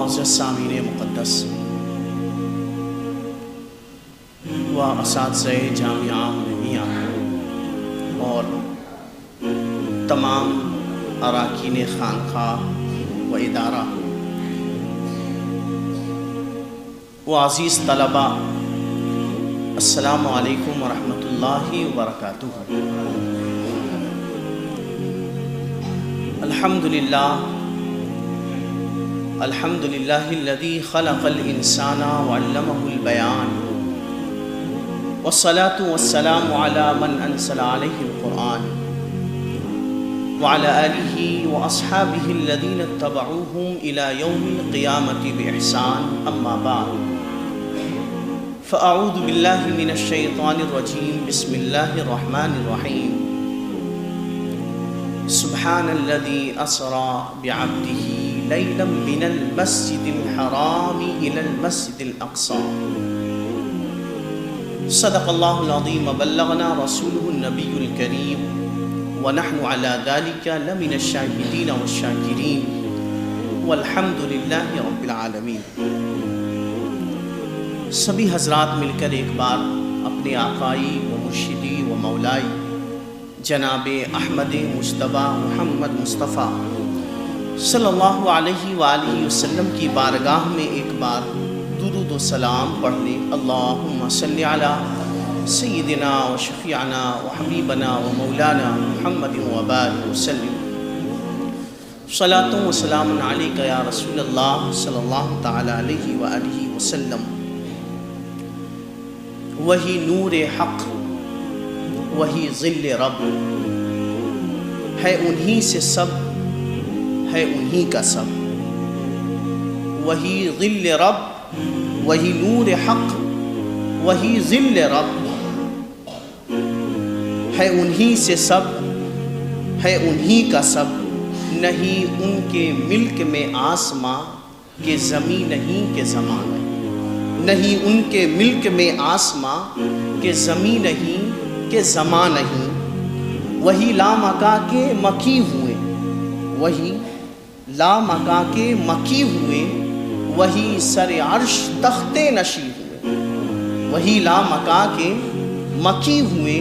معزز سامعین مقدس و اساتذہ جامعہ مدنیہ اور تمام اراکین خانقاہ و ادارہ و عزیز طلباء، السلام علیکم ورحمۃ اللہ وبرکاتہ۔ الحمد للہ الذی خلق الانسان وعلمہ البیان، والصلاة والسلام علی من انزل علیہ القرآن وعلى آلہ واصحابہ الذین اتبعوہم الی یوم القیامۃ بإحسان، اما بعد فاعوذ باللہ من الشیطان الرجیم، بسم اللہ الرحمن الرحیم۔ سبحان الذی اسری بعبدہ لیلا من المسجد الحرام الى المسجد الاقصی، صدق اللہ العظیم وبلغنا رسولہ النبی الکریم، ونحن على ذلك لمن الشاہدین والشاکرین، والحمد للہ رب العالمین۔ سبھی حضرات مل کر ایک بار اپنے آقائی و مرشدی و مولائی جناب احمد مجتبیٰ محمد مصطفیٰ صلی اللہ علیہ وآلہ وسلم کی بارگاہ میں ایک بار درود و سلام پڑھ لیں۔ اللہم صلی علی سیدنا و شفیعنا و حبیبنا و مولانا محمد وبارک وسلم، صلاۃ و سلام علیک یا رسول اللہ صلی اللہ تعالی علیہ وآلہ وسلم۔ وہی نور حق، وہی ظل رب، ہے انہی سے سب، ہے انہی کا سب۔ وہی ظل رب، وہی نور حق، وہی ظل رب، ہے انہی سے سب، ہے انہی کا سب۔ نہیں ان کے ملک میں آسماں کہ زمین نہیں کہ زمان نہیں، نہیں ان کے ملک میں آسماں کہ زمین نہیں کہ زمان نہیں۔ وہی لامکاں کے مکی ہوئے، وہی لامکاں کے مکی ہوئے، وہی سر عرش تخت نشی ہوئے۔ وہی لامکاں کے مکی ہوئے،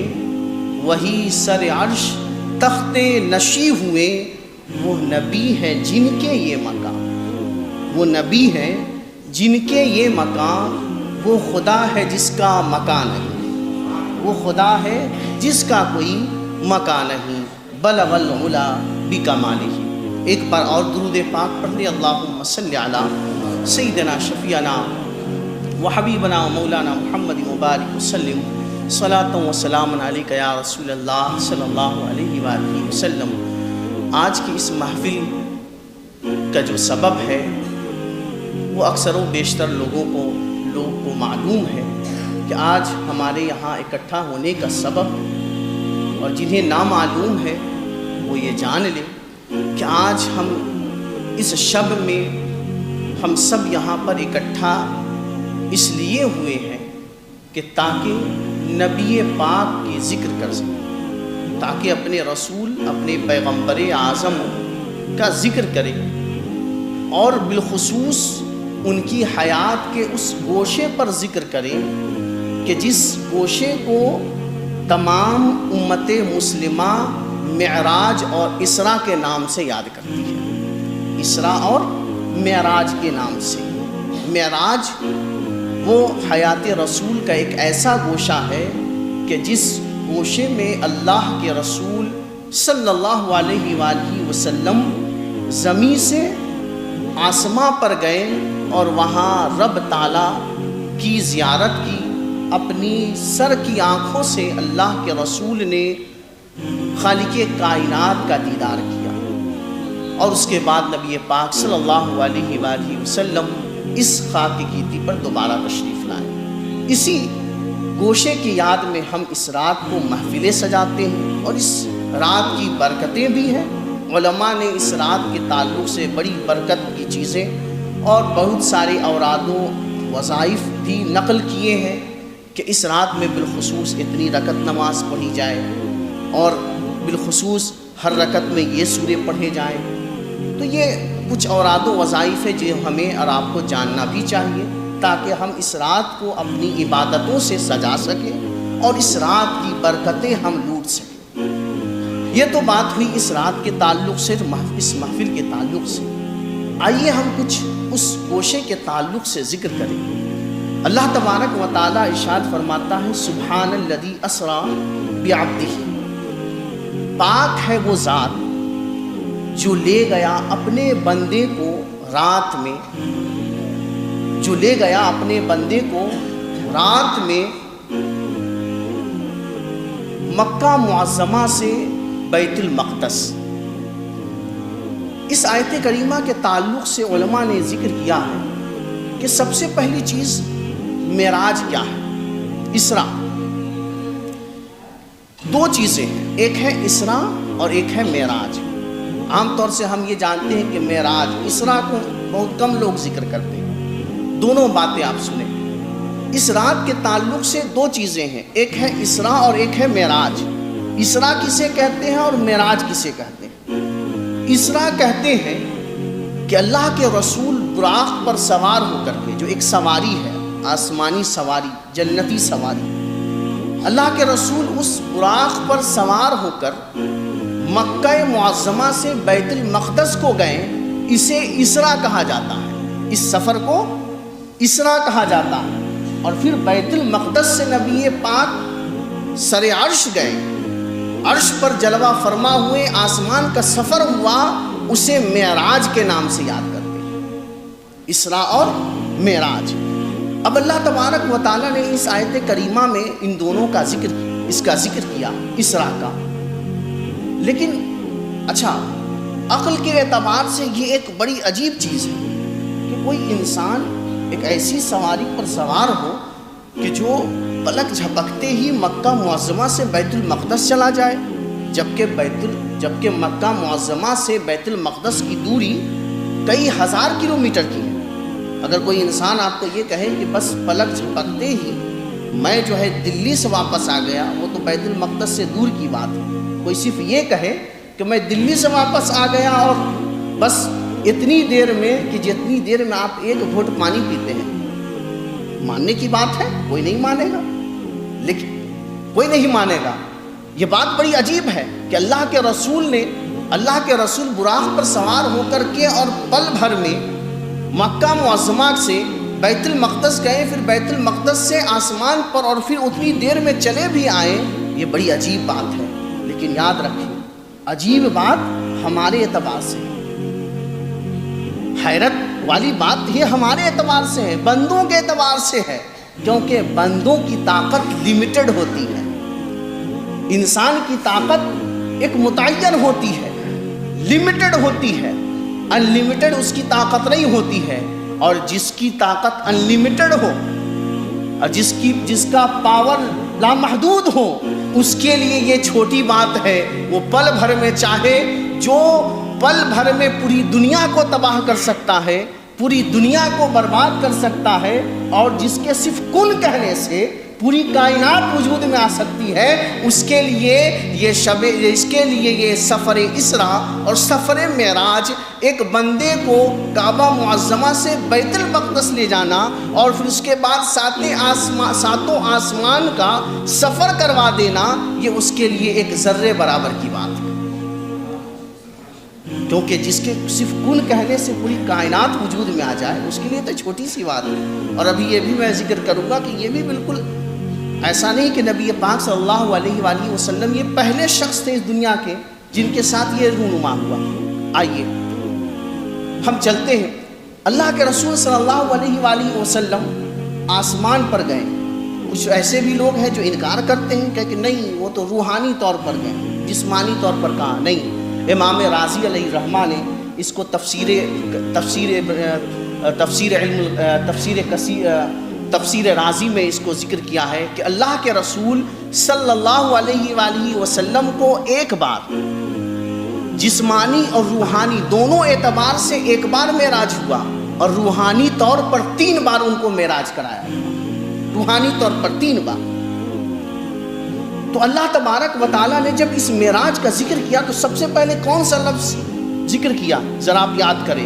وہی سر عرش تخت نشی ہوئے۔ وہ نبی ہیں جن کے یہ مقام، وہ نبی ہیں جن کے یہ مقام۔ وہ خدا ہے جس کا مکان نہیں، وہ خدا ہے جس کا کوئی مکان نہیں۔ بلغ العلا بکمالہ۔ ایک بار اور درود پاک پڑھ لیں۔ اللہم صلی علی سیدنا شفیعنا و حبیبنا و مولانا محمد مبارک وسلم، صلاۃ و سلام علیک یا رسول اللہ صلی اللہ علیہ وآلہ وسلم۔ آج کی اس محفل کا جو سبب ہے وہ اکثر و بیشتر لوگوں کو معلوم ہے کہ آج ہمارے یہاں اکٹھا ہونے کا سبب، اور جنہیں نامعلوم ہے وہ یہ جان لیں کہ آج ہم اس شب میں ہم سب یہاں پر اکٹھا اس لیے ہوئے ہیں کہ تاکہ نبی پاک کی ذکر کر سکیں، تاکہ اپنے رسول، اپنے پیغمبر اعظم کا ذکر کریں، اور بالخصوص ان کی حیات کے اس گوشے پر ذکر کریں کہ جس گوشے کو تمام امت مسلمہ معراج اور اسراء کے نام سے یاد کرتی ہے۔ اسراء اور معراج کے نام سے۔ معراج وہ حیات رسول کا ایک ایسا گوشہ ہے کہ جس گوشے میں اللہ کے رسول صلی اللہ علیہ وآلہ وسلم زمین سے آسماں پر گئے اور وہاں رب تعالیٰ کی زیارت کی۔ اپنی سر کی آنکھوں سے اللہ کے رسول نے خالق کائنات کا دیدار کیا، اور اس کے بعد نبی پاک صلی اللہ علیہ وآلہ وسلم اس خاک کی گیتی پر دوبارہ تشریف لائے۔ اسی گوشے کی یاد میں ہم اس رات کو محفلیں سجاتے ہیں، اور اس رات کی برکتیں بھی ہیں۔ علماء نے اس رات کے تعلق سے بڑی برکت کی چیزیں اور بہت سارے اوراد و وظائف بھی نقل کیے ہیں کہ اس رات میں بالخصوص اتنی رکعت نماز پڑھی جائے، اور بالخصوص ہر رکعت میں یہ سورے پڑھے جائیں۔ تو یہ کچھ اوراد و وظائف ہے جو ہمیں اور آپ کو جاننا بھی چاہیے، تاکہ ہم اس رات کو اپنی عبادتوں سے سجا سکیں اور اس رات کی برکتیں ہم لوٹ سکیں۔ یہ تو بات ہوئی اس رات کے تعلق سے، اس محفل کے تعلق سے۔ آئیے ہم کچھ اس گوشے کے تعلق سے ذکر کریں۔ اللہ تبارک و تعالیٰ ارشاد فرماتا ہے سبحان الذی اسری بعبدہ، پاک ہے وہ ذات جو لے گیا اپنے بندے کو رات میں، جو لے گیا اپنے بندے کو رات میں مکہ معظمہ سے بیت المقدس۔ اس آیت کریمہ کے تعلق سے علماء نے ذکر کیا ہے کہ سب سے پہلی چیز معراج کیا ہے؟ اسراء۔ دو چیزیں ہیں، ایک ہے اسراء اور ایک ہے معراج۔ عام طور سے ہم یہ جانتے ہیں کہ معراج، اسراء کو بہت کم لوگ ذکر کرتے ہیں۔ دونوں باتیں آپ سنیں۔ اس رات کے تعلق سے دو چیزیں ہیں، ایک ہے اسراء اور ایک ہے معراج۔ اسراء کسے کہتے ہیں اور معراج کسے کہتے ہیں؟ اسراء کہتے ہیں کہ اللہ کے رسول براق پر سوار ہو کر کے، جو ایک سواری ہے، آسمانی سواری، جنتی سواری، اللہ کے رسول اس براق پر سوار ہو کر مکہ معظمہ سے بیت المقدس کو گئے۔ اسے اسراء کہا جاتا ہے، اس سفر کو اسراء کہا جاتا ہے۔ اور پھر بیت المقدس سے نبی پاک سر عرش گئے، عرش پر جلوہ فرما ہوئے، آسمان کا سفر ہوا، اسے معراج کے نام سے یاد کرتے ہیں، اسراء اور معراج۔ اب اللہ تبارک و تعالیٰ نے اس آیت کریمہ میں ان دونوں کا ذکر، اس کا ذکر کیا، اسراء کا۔ لیکن اچھا، عقل کے اعتبار سے یہ ایک بڑی عجیب چیز ہے کہ کوئی انسان ایک ایسی سواری پر سوار ہو کہ جو پلک جھپکتے ہی مکہ معظمہ سے بیت المقدس چلا جائے، جبکہ مکہ معظمہ سے بیت المقدس کی دوری کئی ہزار کلومیٹر کی ہے۔ اگر کوئی انسان آپ کو یہ کہے کہ بس پلک جھپکتے ہی میں جو ہے دلی سے واپس آ گیا، وہ تو بیت المقدس سے دور کی بات ہے۔ کوئی صرف یہ کہے کہ میں دلی سے واپس آ گیا اور بس اتنی دیر میں، کہ جتنی دیر میں آپ ایک گھونٹ پانی پیتے ہیں، ماننے کی بات ہے، کوئی نہیں مانے گا، لیکن کوئی نہیں مانے گا۔ یہ بات بڑی عجیب ہے کہ اللہ کے رسول براق پر سوار ہو کر کے اور پل بھر میں مکہ معظمہ سے بیت المقدس گئے، پھر بیت المقدس سے آسمان پر، اور پھر اتنی دیر میں چلے بھی آئے۔ یہ بڑی عجیب بات ہے، لیکن یاد رکھیں عجیب بات ہمارے اعتبار سے، حیرت والی بات یہ ہمارے اعتبار سے ہے، بندوں کے اعتبار سے ہے، کیونکہ بندوں کی طاقت لمیٹڈ ہوتی ہے، انسان کی طاقت ایک متعین ہوتی ہے، لمیٹڈ ہوتی ہے، ان لمیٹڈ اس کی طاقت نہیں ہوتی ہے۔ اور جس کی طاقت ان لمیٹڈ ہو اور جس کا پاور لامحدود ہو، اس کے لیے یہ چھوٹی بات ہے۔ وہ پل بھر میں چاہے، جو پل بھر میں پوری دنیا کو تباہ کر سکتا ہے، پوری دنیا کو برباد کر سکتا ہے، اور جس کے صرف کن کہنے سے پوری کائنات وجود میں آ سکتی ہے، اس کے لیے یہ سفر اسراء اور سفر معراج، ایک بندے کو کعبہ معظمہ سے بیت المقدس لے جانا اور پھر اس کے بعد ساتوں آسمان کا سفر کروا دینا، یہ اس کے لیے ایک ذرے برابر کی بات ہے، کیونکہ جس کے صرف کن کہنے سے پوری کائنات وجود میں آ جائے، اس کے لیے تو چھوٹی سی بات ہے۔ اور ابھی یہ بھی میں ذکر کروں گا کہ یہ بھی بالکل ایسا نہیں کہ نبی پاک صلی اللہ علیہ وآلہ وسلم یہ پہلے شخص تھے اس دنیا کے جن کے ساتھ یہ رونما ہوا۔ آئیے ہم چلتے ہیں، اللہ کے رسول صلی اللہ علیہ وآلہ وسلم آسمان پر گئے۔ کچھ ایسے بھی لوگ ہیں جو انکار کرتے ہیں کہ نہیں، وہ تو روحانی طور پر گئے، جسمانی طور پر کہا نہیں۔ امام راضی علیہ الرحمہ نے اس کو تفسیر راضی میں اس کو ذکر کیا ہے کہ اللہ کے رسول صلی اللہ علیہ وآلہ وسلم کو ایک بار جسمانی اور روحانی دونوں اعتبار سے ایک بار معراج ہوا، اور روحانی طور پر 3 بار ان کو معراج کرایا، روحانی طور پر 3 بار۔ تو اللہ تبارک و تعالیٰ نے جب اس معراج کا ذکر کیا تو سب سے پہلے کون سا لفظ ذکر کیا؟ ذرا آپ یاد کریں،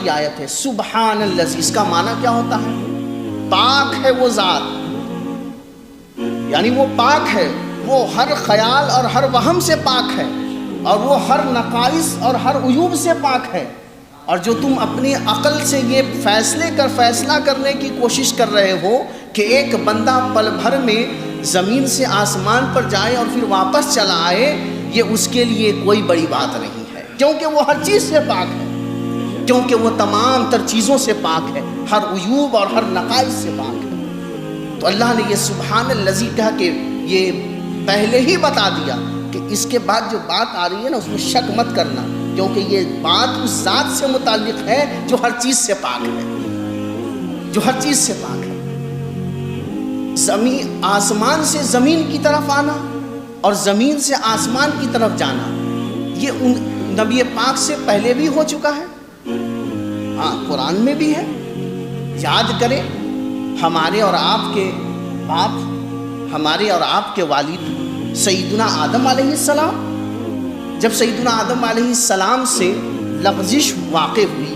کی آیت ہے، سبحان الذی، اس کا معنی کیا ہوتا ہے؟ پاک ہے وہ ذات، یعنی وہ پاک ہے، وہ ہر خیال اور ہر وہم سے پاک ہے، اور وہ ہر نقائص اور ہر عیوب سے پاک ہے۔ اور جو تم اپنی عقل سے یہ فیصلہ کرنے کی کوشش کر رہے ہو کہ ایک بندہ پل بھر میں زمین سے آسمان پر جائے اور پھر واپس چلا آئے، یہ اس کے لیے کوئی بڑی بات نہیں ہے، کیونکہ وہ ہر چیز سے پاک ہے، کیونکہ وہ تمام تر چیزوں سے پاک ہے، ہر عیوب اور ہر نقائص سے پاک ہے۔ تو اللہ نے یہ سبحان الذی کہا کہ یہ پہلے ہی بتا دیا کہ اس کے بعد جو بات آ رہی ہے نا اس میں شک مت کرنا، کیونکہ یہ بات اس ذات سے متعلق ہے جو ہر چیز سے پاک ہے، جو ہر چیز سے پاک ہے۔ آسمان سے زمین کی طرف آنا اور زمین سے آسمان کی طرف جانا، یہ نبی پاک سے پہلے بھی ہو چکا ہے، ہاں قرآن میں بھی ہے۔ یاد کریں، ہمارے اور آپ کے باپ، ہمارے اور آپ کے والد سیدنا آدم علیہ السلام، جب سیدنا آدم علیہ السلام سے لغزش واقع ہوئی،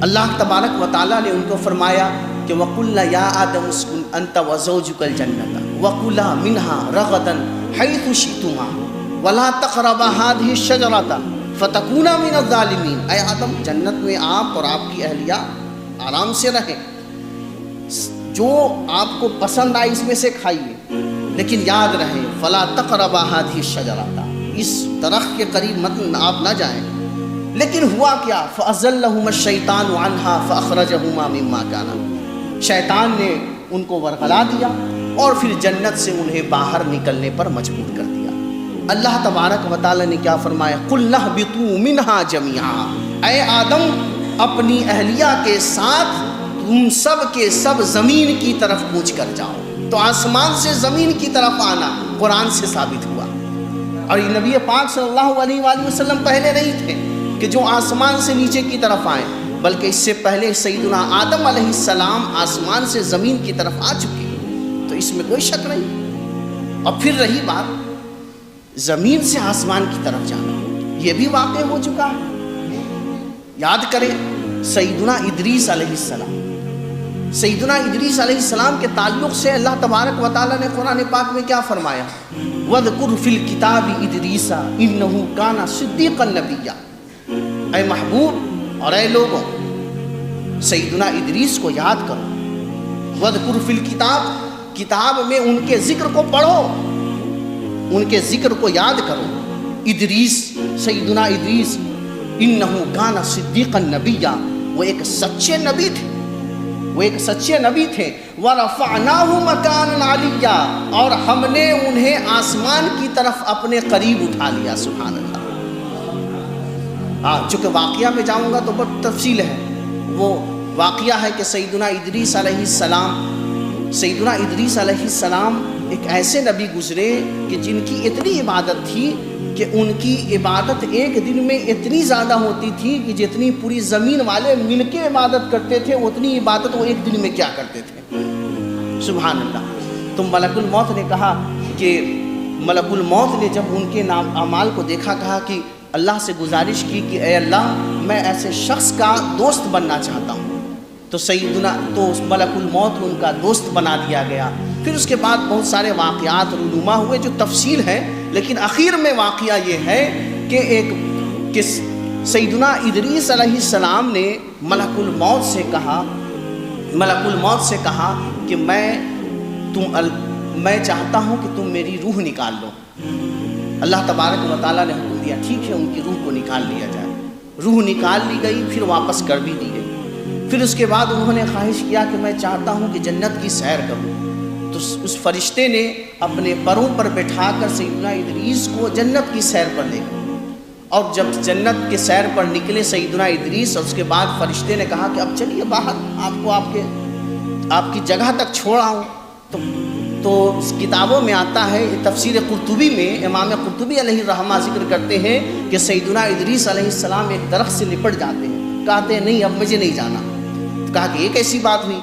اللہ تبارک و تعالیٰ نے ان کو فرمایا کہ وَقُلْنَا يَا آدَمُ اسْكُنْ أَنْتَ وَزَوْجُكَ الْجَنَّةَ وَكُلَا مِنْهَا رَغَدًا حَيْثُ شِئْتُمَا وَلَا تَقْرَبَا هَٰذِهِ الشَّجَرَةَ فَتَكُونَا مِنَ الظَّالِمِينَ۔ اے آدم، جنت میں آپ اور آپ کی اہلیہ آرام سے رہیں، جو آپ کو پسند آئے اس میں سے کھائیے، لیکن یاد رہے فَلَا تَقْرَبَا هَٰذِهِ الشَّجَرَةَ، اس درخت کے قریب آپ نہ جائیں۔ لیکن ہوا کیا؟ فَأَزَلَّهُمَا الشَّيْطَانُ عَنْهَا فَأَخْرَجَهُمَا مِمَّا كَانَا، شیطان نے ان کو ورغلا دیا اور پھر جنت سے انہیں باہر نکلنے پر مجبور کر دیا۔ اللہ تبارک و تعالی نے کیا فرمایا؟ قُلْ اهْبِطُوا مِنْهَا جَمِيعًا، اے آدم اپنی اہلیہ کے ساتھ تم سب کے سب زمین کی طرف کوچ کر جاؤ۔ تو آسمان سے زمین کی طرف آنا قرآن سے ثابت ہوا، اور یہ نبی پاک صلی اللہ علیہ وآلہ وسلم پہلے نہیں تھے کہ جو آسمان سے نیچے کی طرف آئیں، بلکہ اس سے پہلے سیدنا آدم علیہ السلام آسمان سے زمین کی طرف آ چکے، تو اس میں کوئی شک نہیں۔ اور پھر رہی بات زمین سے آسمان کی طرف جانا، یہ بھی واقع ہو چکا ہے۔ یاد کریں سیدنا ادریس علیہ السلام، سیدنا ادریس علیہ السلام کے تعلق سے اللہ تبارک و تعالیٰ نے قرآن پاک میں کیا فرمایا؟ وَاذْكُرْ فِي الْكِتَابِ إِدْرِيسَ إِنَّهُ كَانَ صِدِّيقًا نَبِيًّا، اے محبوب اور اے لوگوں، سیدنا ادریس کو یاد کرو۔ وَاذْكُرْ فِي الْكِتَابِ، کتاب میں ان کے ذکر کو پڑھو، ان کے ذکر کو یاد کرو۔ ادریس، سیدنا ادریس، انہو کان صدیقا نبیا، وہ ایک سچے نبی تھے، وہ ایک سچے نبی تھے۔ وَرَفَعْنَاهُ مَكَانًا عَلِيًّا، اور ہم نے انہیں آسمان کی طرف اپنے قریب اٹھا لیا۔ سبحان اللہ۔ چونکہ واقعہ میں جاؤں گا تو بہت تفصیل ہے۔ وہ واقعہ ہے کہ سیدنا ادریس علیہ السلام ایک ایسے نبی گزرے کہ جن کی اتنی عبادت تھی کہ ان کی عبادت ایک دن میں اتنی زیادہ ہوتی تھی کہ جتنی پوری زمین والے مل کے عبادت کرتے تھے اتنی عبادت وہ ایک دن میں کیا کرتے تھے۔ سبحان اللہ۔ تو ملک الموت نے کہا کہ ملک الموت نے جب ان کے اعمال کو دیکھا، کہا کہ اللہ سے گزارش کی کہ اے اللہ میں ایسے شخص کا دوست بننا چاہتا ہوں۔ تو ملک الموت ان کا دوست بنا دیا گیا۔ پھر اس کے بعد بہت سارے واقعات رونما ہوئے جو تفصیل ہے، لیکن آخر میں واقعہ یہ ہے کہ سیدنا ادریس علیہ السلام نے ملک الموت سے کہا کہ میں چاہتا ہوں کہ تم میری روح نکال لو۔ اللہ تبارک و تعالیٰ نے حکم دیا ٹھیک ہے، ان کی روح کو نکال لیا جائے۔ روح نکال لی گئی، پھر واپس کر بھی دی گئی۔ پھر اس کے بعد انہوں نے خواہش کیا کہ میں چاہتا ہوں کہ جنت کی سیر کروں۔ تو اس فرشتے نے اپنے پروں پر بٹھا کر سیدنا ادریس کو جنت کی سیر پر لے گئے، اور جب جنت کے سیر پر نکلے سیدنا ادریس، اور اس کے بعد فرشتے نے کہا کہ اب چلیے باہر، آپ کو آپ کی جگہ تک چھوڑ آؤں۔ تو کتابوں میں آتا ہے، تفسیر قرطبی میں امام قرطبی علیہ الرحمہ ذکر کرتے ہیں کہ سیدنا ادریس علیہ السلام ایک درخت سے لپٹ جاتے ہیں، کہتے ہیں نہیں اب مجھے نہیں جانا۔ تو کہا کہ یہ کیسی بات ہوئی؟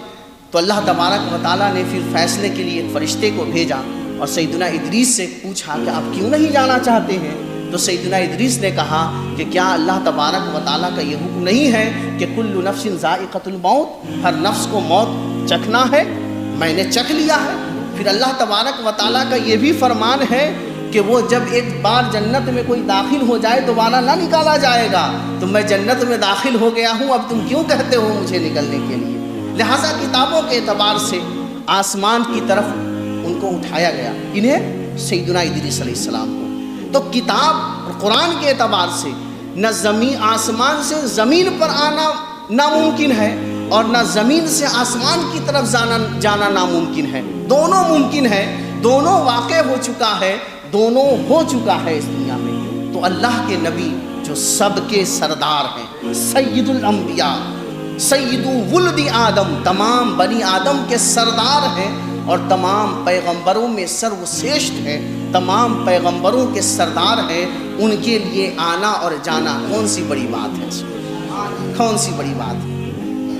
تو اللہ تبارک و تعالیٰ نے پھر فیصلے کے لیے ایک فرشتے کو بھیجا اور سیدنا ادریس سے پوچھا کہ آپ کیوں نہیں جانا چاہتے ہیں؟ تو سیدنا ادریس نے کہا کہ کیا اللہ تبارک و تعالیٰ کا یہ حکم نہیں ہے کہ کل نفس ذائقۃ الموت، ہر نفس کو موت چکھنا ہے، میں نے چکھ لیا ہے۔ پھر اللہ تبارک و تعالیٰ کا یہ بھی فرمان ہے کہ وہ جب ایک بار جنت میں کوئی داخل ہو جائے دوبارہ نہ نکالا جائے گا، تو میں جنت میں داخل ہو گیا ہوں، اب تم کیوں کہتے ہو مجھے نکلنے کے لیے؟ لہٰذا کتابوں کے اعتبار سے آسمان کی طرف ان کو اٹھایا گیا، انہیں سیدنا ادریس علیہ السلام کو۔ تو کتاب اور قرآن کے اعتبار سے نہ آسمان سے زمین پر آنا ناممکن ہے اور نہ زمین سے آسمان کی طرف جانا ناممکن ہے، دونوں ممکن ہے، دونوں واقع ہو چکا ہے، دونوں ہو چکا ہے اس دنیا میں۔ تو اللہ کے نبی جو سب کے سردار ہیں، سید الانبیاء، سید ولد آدم، تمام بنی آدم کے سردار ہیں اور تمام پیغمبروں میں سروشریشٹھ ہے، تمام پیغمبروں کے سردار ہیں، ان کے لیے آنا اور جانا کون سی بڑی بات ہے؟ کون سی بڑی بات ہے؟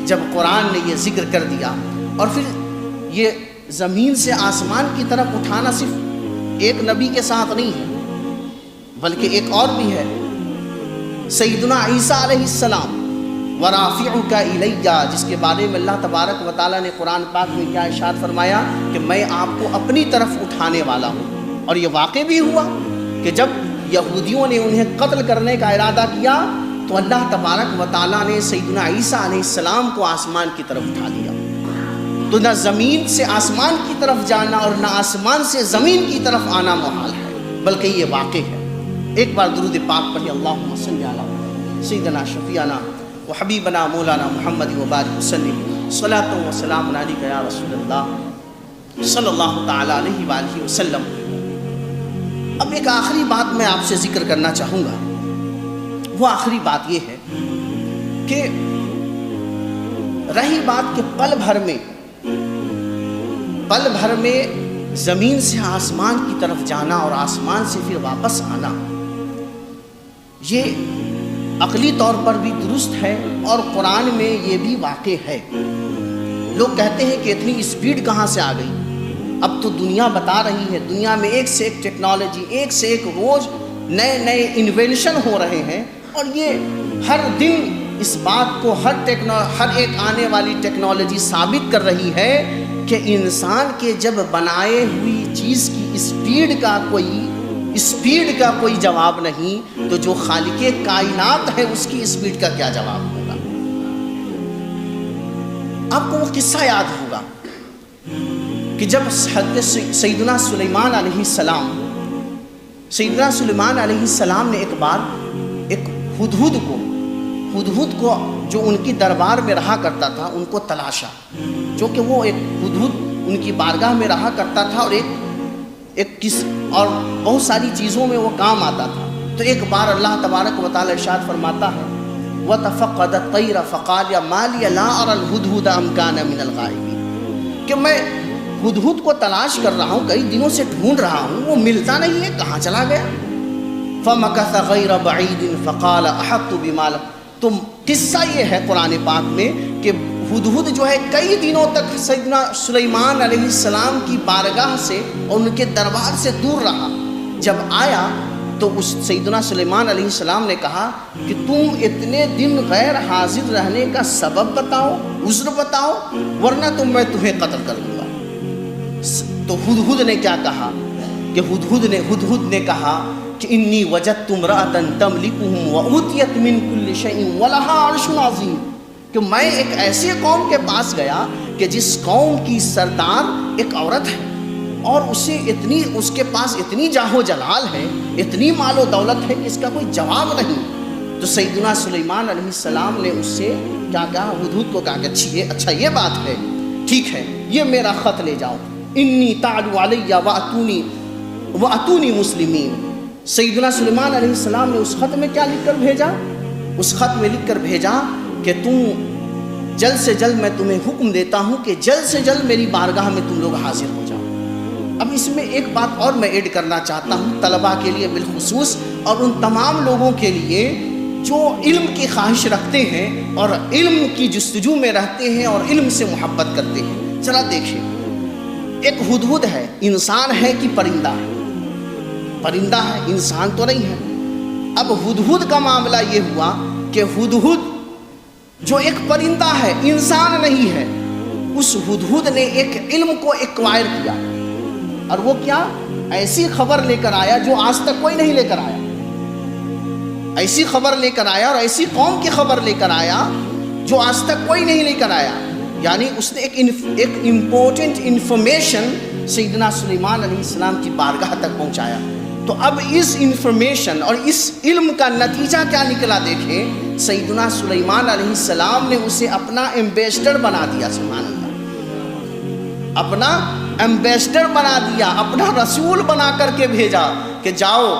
جب قرآن نے یہ ذکر کر دیا، اور پھر یہ زمین سے آسمان کی طرف اٹھانا صرف ایک نبی کے ساتھ نہیں ہے، بلکہ ایک اور بھی ہے، سیدنا عیسیٰ علیہ السلام، وَرَافِعُكَ إِلَيَّ، جس کے بارے میں اللہ تبارک و تعالیٰ نے قرآن پاک میں کیا ارشاد فرمایا کہ میں آپ کو اپنی طرف اٹھانے والا ہوں۔ اور یہ واقع بھی ہوا کہ جب یہودیوں نے انہیں قتل کرنے کا ارادہ کیا تو اللہ تبارک و تعالیٰ نے سیدنا عیسیٰ علیہ السلام کو آسمان کی طرف اٹھا لیا۔ تو نہ زمین سے آسمان کی طرف جانا اور نہ آسمان سے زمین کی طرف آنا محال ہے، بلکہ یہ واقع ہے۔ ایک بار درود پاک پڑھیں، اللہم صلی علی سیدنا شفیعنا و حبیبنا مولانا محمد وبارک وسلم، صلاۃ و سلام علیک یا رسول اللہ صلی اللہ تعالیٰ علیہ وآلہ وسلم۔ اب ایک آخری بات میں آپ سے ذکر کرنا چاہوں گا، وہ آخری بات یہ ہے کہ رہی بات کہ پل بھر میں زمین سے آسمان کی طرف جانا اور آسمان سے پھر واپس آنا، یہ عقلی طور پر بھی درست ہے اور قرآن میں یہ بھی واقع ہے۔ لوگ کہتے ہیں کہ اتنی اسپیڈ کہاں سے آ گئی؟ اب تو دنیا بتا رہی ہے، دنیا میں ایک سے ایک ٹیکنالوجی، ایک سے ایک روز نئے انوینشن ہو رہے ہیں، اور یہ ہر دن اس بات کو ہر ایک آنے والی ٹیکنالوجی ثابت کر رہی ہے کہ انسان کے جب بنائے ہوئی چیز کی اسپیڈ کا کوئی جواب نہیں، تو جو خالق کائنات ہے اس کی اسپیڈ کا کیا جواب ہوگا؟ آپ کو وہ قصہ یاد ہوگا کہ جب حضرت سیدنا سلیمان علیہ السلام نے ایک بار ایک ہدہد کو جو ان کی دربار میں رہا کرتا تھا ان کو تلاشا، جو کہ وہ ایک ہدہد ان کی بارگاہ میں رہا کرتا تھا اور بہت ساری چیزوں میں وہ کام آتا تھا۔ تو ایک بار اللہ تبارک و تعالی ارشاد فرماتا ہے وَتَفَقَّدَ الطَّيْرَ فَقَالَ مَا لِيَ لَا أَرَى الْهُدْهُدَ أَمْ كَانَ مِنَ الْغَائِبِينَ، کہ میں ہدہد کو تلاش کر رہا ہوں، کئی دنوں سے ڈھونڈ رہا ہوں، وہ ملتا نہیں ہے، کہاں چلا گیا؟ فَمَكَثَ غَيْرَ بَعِيدٍ فَقَالَ أَحَطْتُ بِمَا لَمْ، تو قصہ یہ ہے قرآن پاک میں کہ ہدہد جو ہے کئی دنوں تک سیدنا سلیمان علیہ السلام کی بارگاہ سے اور ان کے دربار سے دور رہا۔ جب آیا تو اس سیدنا سلیمان علیہ السلام نے کہا کہ تم اتنے دن غیر حاضر رہنے کا سبب بتاؤ، عذر بتاؤ، ورنہ تو میں تمہیں قتل کر دوں گا۔ تو ہدہد نے کیا کہا کہ ہدہد نے کہا کہ انی وجدت امرأۃ تملکہم وأوتیت من کل شیء ولہا عرش عظیم، کہ میں ایک ایسی قوم کے پاس گیا کہ جس قوم کی سردار ایک عورت ہے اور اس کے پاس اتنی جاہ و جلال ہے، اتنی مال و دولت ہے کہ اس کا کوئی جواب نہیں۔ تو سیدنا سلیمان علیہ السلام نے اس سے کیا کہا، ہدہد کو کہا کہ اچھا یہ بات ہے، ٹھیک ہے، یہ میرا خط لے جاؤ، انی تعلو علی واتونی مسلمین۔ سیدنا سلیمان علیہ السلام نے اس خط میں کیا لکھ کر بھیجا؟ اس خط میں لکھ کر بھیجا کہ تم جلد سے جلد، میں تمہیں حکم دیتا ہوں کہ جلد سے جلد میری بارگاہ میں تم لوگ حاضر ہو جاؤ۔ اب اس میں ایک بات اور میں ایڈ کرنا چاہتا ہوں طلباء کے لیے بالخصوص، اور ان تمام لوگوں کے لیے جو علم کی خواہش رکھتے ہیں اور علم کی جستجو میں رہتے ہیں اور علم سے محبت کرتے ہیں۔ ذرا دیکھیں، ایک ہدہد ہے، انسان ہے کہ پرندہ ہے؟ پرندہ ہے، انسان تو نہیں ہے۔ اب ہدہد کا معاملہ یہ ہوا کہ ہدہد جو ایک پرندہ ہے، انسان نہیں ہے، اس ہدہد نے ایک علم کو ایکوائر کیا، اور وہ کیا؟ ایسی خبر لے کر آیا جو آج تک کوئی نہیں لے کر آیا، ایسی خبر لے کر آیا اور ایسی قوم کی خبر لے کر آیا جو آج تک کوئی نہیں لے کر آیا. یعنی اس نے ایک امپورٹنٹ انفارمیشن سیدنا سلیمان علیہ السلام کی بارگاہ تک پہنچایا. تو اب اس انفارمیشن اور اس علم کا نتیجہ کیا نکلا دیکھیں. سیدنا سلیمان علیہ السلام نے اسے اپنا ایمبیسڈر بنا دیا. سبحان اللہ، اپنا ایمبیسڈر بنا دیا، اپنا رسول بنا کر کے بھیجا کہ جاؤ.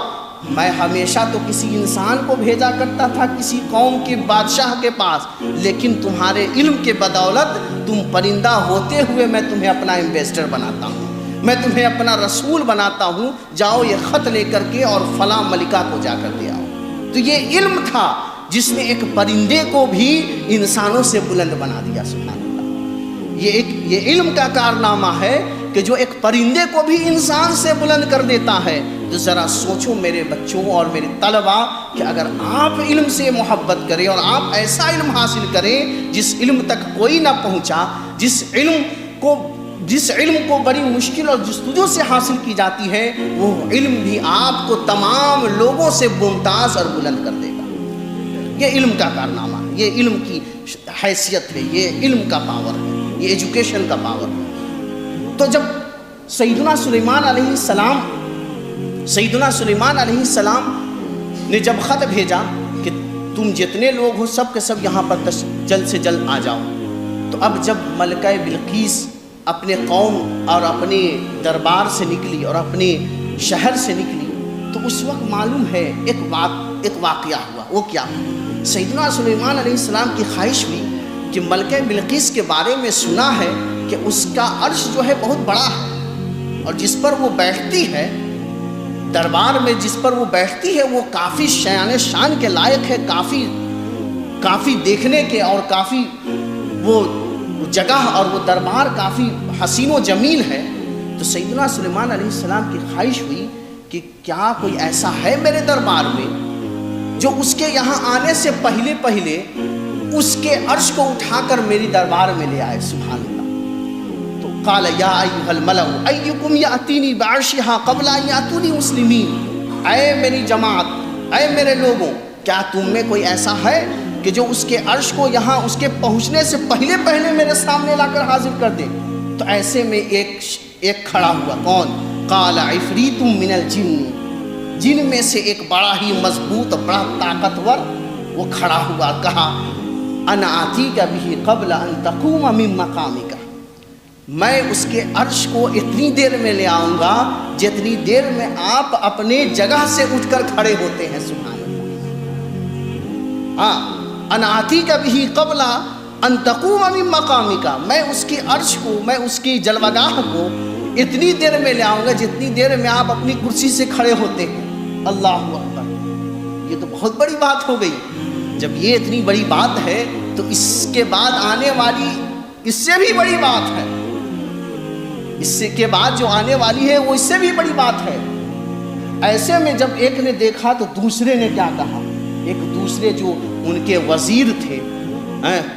میں ہمیشہ تو کسی انسان کو بھیجا کرتا تھا کسی قوم کے بادشاہ کے پاس، لیکن تمہارے علم کے بدولت تم پرندہ ہوتے ہوئے میں تمہیں اپنا ایمبیسڈر بناتا ہوں، میں تمہیں اپنا رسول بناتا ہوں. جاؤ یہ خط لے کر کے اور فلاں ملکہ کو جا کر دے آؤ. تو یہ علم تھا جس نے ایک پرندے کو بھی انسانوں سے بلند بنا دیا. سبحان اللہ، یہ علم کا کارنامہ ہے کہ جو ایک پرندے کو بھی انسان سے بلند کر دیتا ہے. تو ذرا سوچو میرے بچوں اور میرے طلبہ کہ اگر آپ علم سے محبت کریں اور آپ ایسا علم حاصل کریں جس علم تک کوئی نہ پہنچا، جس علم کو بڑی مشکل اور جستجو سے حاصل کی جاتی ہے، وہ علم بھی آپ کو تمام لوگوں سے ممتاز اور بلند کر دے گا. یہ علم کا کارنامہ، یہ علم کی حیثیت ہے، یہ علم کا پاور ہے، یہ ایجوکیشن کا پاور ہے. تو جب سیدنا سلیمان علیہ السلام نے جب خط بھیجا کہ تم جتنے لوگ ہو سب کے سب یہاں پر جلد سے جلد آ جاؤ. تو اب جب ملکہ بلقیس اپنے قوم اور اپنے دربار سے نکلی اور اپنے شہر سے نکلی، تو اس وقت معلوم ہے ایک واقعہ ہوا. وہ کیا؟ سیدنا سلیمان علیہ السلام کی خواہش ہوئی کہ ملکہ بلقیس کے بارے میں سنا ہے کہ اس کا عرش جو ہے بہت بڑا ہے، اور جس پر وہ بیٹھتی ہے دربار میں، جس پر وہ بیٹھتی ہے وہ کافی شان کے لائق ہے، کافی دیکھنے کے، اور کافی وہ جگہ اور وہ دربار کافی حسین و جمیل ہے. تو سیدنا سلیمان علیہ السلام کی خواہش ہوئی کہ کیا کوئی ایسا ہے میرے دربار میں جو اس کے یہاں آنے سے پہلے اس کے عرش کو اٹھا کر میری دربار میں لے آئے. سبحان اللہ. تو قال یا ایھا الملأ ایکم یاتینی بعرشھا قبل ان یاتونی مسلمین. اے میری جماعت، اے میرے لوگوں، کیا تم میں کوئی ایسا ہے کہ جو اس کے عرش کو یہاں اس کے پہنچنے سے پہلے میرے سامنے لا کر حاضر کر دے؟ تو ایسے میں ایک کھڑا ہوا. کون؟ قال عفریت من الجن. جن میں سے ایک بڑا ہی مضبوط، بڑا طاقتور وہ کھڑا ہوا. کہا انا آتیک بہ قبل ان تقوم من مقامک. میں اس کے عرش کو اتنی دیر میں لے آؤں گا جتنی دیر میں آپ اپنے جگہ سے اٹھ کر کھڑے ہوتے ہیں. سبحان اللہ. انا آتیک بہ قبل ان تقوم من مقامک. میں اس کی عرش کو، میں اس کی جلوگاہ کو اتنی دیر میں لے آؤں گا جتنی دیر میں آپ اپنی کرسی سے کھڑے ہوتے ہیں. اللہ اکبر. یہ تو بہت بڑی بات ہو گئی. جب یہ اتنی بڑی بات ہے تو اس کے بعد آنے والی اس سے بھی بڑی بات ہے. اس کے بعد جو آنے والی ہے وہ اس سے بھی بڑی بات ہے. ایسے میں جب ایک نے دیکھا تو دوسرے نے کیا کہا؟ ایک دوسرے جو ان کے وزیر تھے،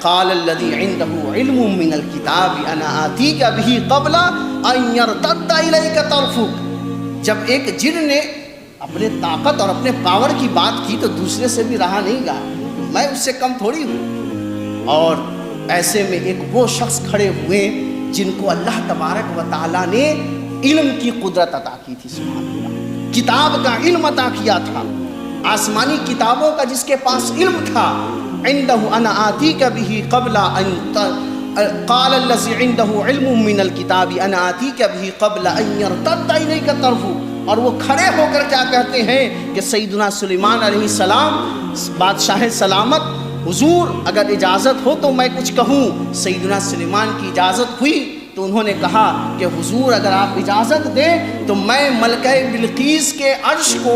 قال الذی عنده علم من الکتاب انا آتیک بہ قبل ان یرتد الیک طرفک. جب ایک جن نے اپنے طاقت اور اپنے پاور کی بات کی تو دوسرے سے بھی رہا نہیں گا، میں اس سے کم تھوڑی ہوں. اور ایسے میں ایک وہ شخص کھڑے ہوئے جن کو اللہ تبارک و تعالیٰ نے علم کی قدرت عطا کی تھی. سبحان اللہ. کتاب کا علم عطا کیا تھا، آسمانی کتابوں کا جس کے پاس علم تھا. عنده انا آتیک بہ قبل ان قال الذی عنده علم من الکتاب انا آتیک بہ قبل ان یرتد الیک طرفک. اور وہ کھڑے ہو کر کیا کہتے ہیں کہ سیدنا سلیمان علیہ السلام، بادشاہ سلامت، حضور اگر اجازت ہو تو میں کچھ کہوں. سیدنا سلیمان کی اجازت ہوئی تو انہوں نے کہا کہ حضور اگر آپ اجازت دیں تو میں ملکہ بلقیس کے عرش کو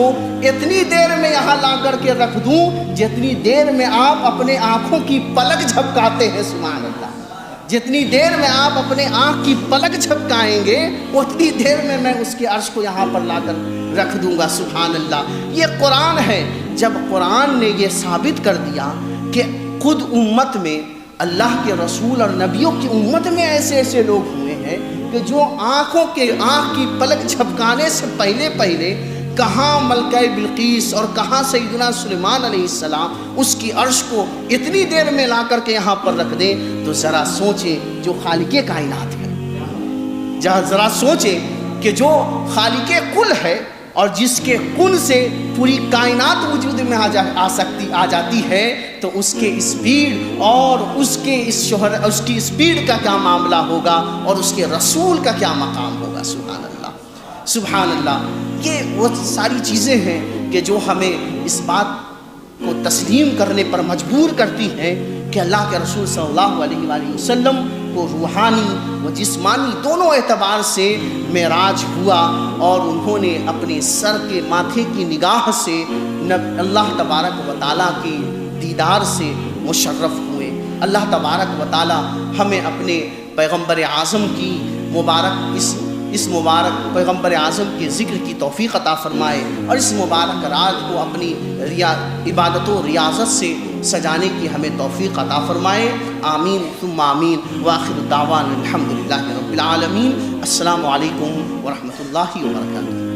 اتنی دیر میں یہاں لا کر کے رکھ دوں جتنی دیر میں آپ اپنے آنکھوں کی پلک جھپکاتے ہیں. سبحان اللہ. جتنی دیر میں آپ اپنے آنکھ کی پلک جھپکائیں گے اتنی دیر میں اس کے عرش کو یہاں پر لا کر رکھ دوں گا. سبحان اللہ. یہ قرآن ہے جب قرآن نے یہ ثابت کر دیا کہ خود امت میں اللہ کے رسول اور نبیوں کی امت میں ایسے ایسے لوگ ہوئے ہیں کہ جو آنکھ کی پلک جھپکانے سے پہلے کہاں ملکہ بلقیس اور کہاں سیدنا سلیمان علیہ السلام اس کی عرش کو اتنی دیر میں لا کر کے یہاں پر رکھ دیں، تو ذرا سوچیں جو خالق کائنات ہے، ذرا سوچیں کہ جو خالق کل ہے اور جس کے کن سے پوری کائنات وجود میں آ جاتی ہے، تو اس کے اسپیڈ اور اس کی اسپیڈ کا کیا معاملہ ہوگا اور اس کے رسول کا کیا مقام ہوگا۔ سبحان اللہ، سبحان اللہ۔ یہ وہ ساری چیزیں ہیں کہ جو ہمیں اس بات کو تسلیم کرنے پر مجبور کرتی ہیں کہ اللہ کے رسول صلی اللہ علیہ وآلہ وسلم کو روحانی و جسمانی دونوں اعتبار سے معراج ہوا، اور انہوں نے اپنے سر کے ماتھے کی نگاہ سے اللہ تبارک و تعالیٰ کی دیدار سے مشرف ہوئے۔ اللہ تبارک و تعالیٰ ہمیں اپنے پیغمبر اعظم کی اس مبارک پیغمبر اعظم کے ذکر کی توفیق عطا فرمائے، اور اس مبارک رات کو اپنی عبادت و ریاضت سے سجانے کی ہمیں توفیق عطا فرمائے۔ آمین ثم آمین، وآخر دعوانا الحمدللہ رب العالمین۔ السلام علیکم ورحمۃ اللہ وبرکاتہ۔